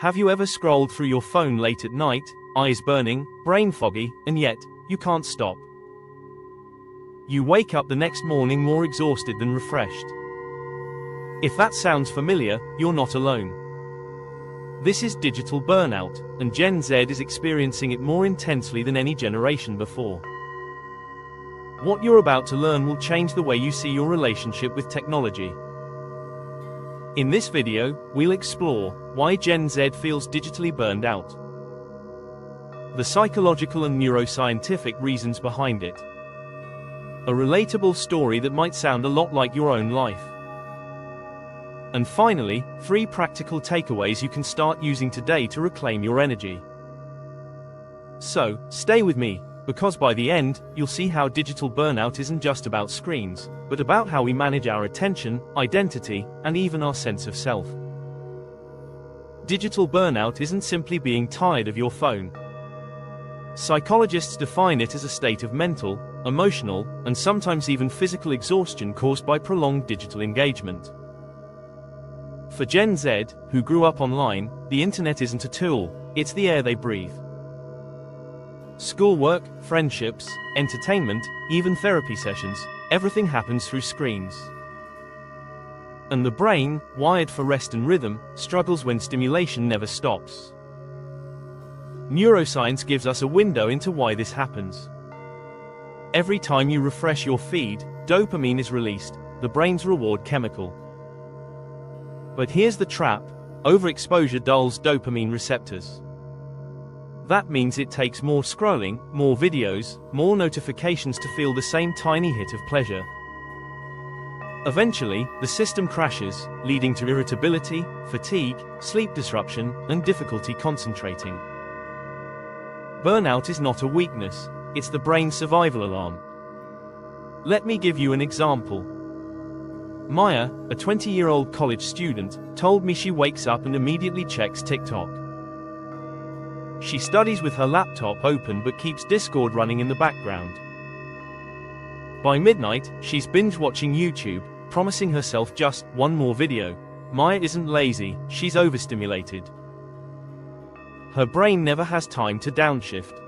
Have you ever scrolled through your phone late at night, eyes burning, brain foggy, and yet, you can't stop? You wake up the next morning more exhausted than refreshed. If that sounds familiar, you're not alone. This is digital burnout, and Gen Z is experiencing it more intensely than any generation before. What you're about to learn will change the way you see your relationship with technology. In this video, we'll explore why Gen Z feels digitally burned out, the psychological and neuroscientific reasons behind it, a relatable story that might sound a lot like your own life, and finally, 3 practical takeaways you can start using today to reclaim your energy. So, stay with me, because by the end, you'll see how digital burnout isn't just about screens, but about how we manage our attention, identity, and even our sense of self. Digital burnout isn't simply being tired of your phone. Psychologists define it as a state of mental, emotional, and sometimes even physical exhaustion caused by prolonged digital engagement. For Gen Z, who grew up online, the internet isn't a tool, it's the air they breathe. Schoolwork, friendships, entertainment, even therapy sessions, everything happens through screens. And the brain, wired for rest and rhythm, struggles when stimulation never stops. Neuroscience gives us a window into why this happens. Every time you refresh your feed, dopamine is released, the brain's reward chemical. But here's the trap: overexposure dulls dopamine receptors. That means it takes more scrolling, more videos, more notifications to feel the same tiny hit of pleasure. Eventually, the system crashes, leading to irritability, fatigue, sleep disruption, and difficulty concentrating. Burnout is not a weakness, it's the brain's survival alarm. Let me give you an example. Maya, a 20-year-old college student, told me she wakes up and immediately checks TikTok. She studies with her laptop open but keeps Discord running in the background. By midnight, she's binge-watching YouTube, promising herself just one more video. Maya isn't lazy, she's overstimulated. Her brain never has time to downshift.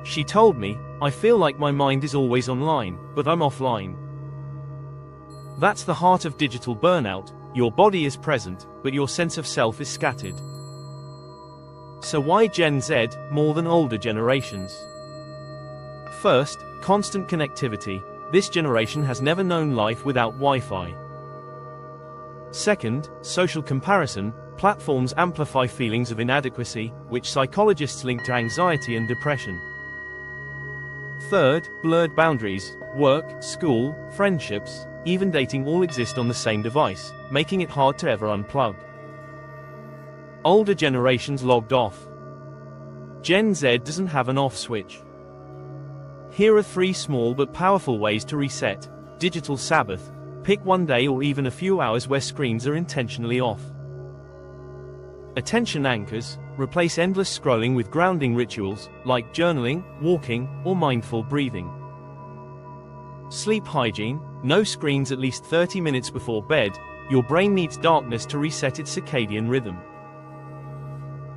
She told me, "I feel like my mind is always online, but I'm offline." That's the heart of digital burnout. Your body is present, but your sense of self is scattered. So why Gen Z, more than older generations? First, constant connectivity. This generation has never known life without Wi-Fi. Second, social comparison. Platforms amplify feelings of inadequacy, which psychologists link to anxiety and depression. Third, blurred boundaries. Work, school, friendships, even dating all exist on the same device, making it hard to ever unplug. Older generations logged off. Gen Z doesn't have an off switch. Here are 3 small but powerful ways to reset. Digital Sabbath. Pick one day or even a few hours where screens are intentionally off. Attention anchors. Replace endless scrolling with grounding rituals, like journaling, walking, or mindful breathing. Sleep hygiene. No screens at least 30 minutes before bed. Your brain needs darkness to reset its circadian rhythm.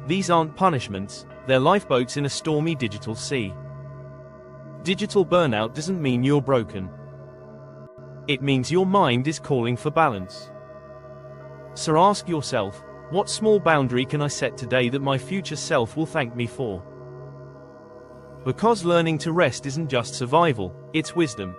These aren't punishments, they're lifeboats in a stormy digital sea. Digital burnout doesn't mean you're broken. It means your mind is calling for balance. So ask yourself, what small boundary can I set today that my future self will thank me for? Because learning to rest isn't just survival, it's wisdom.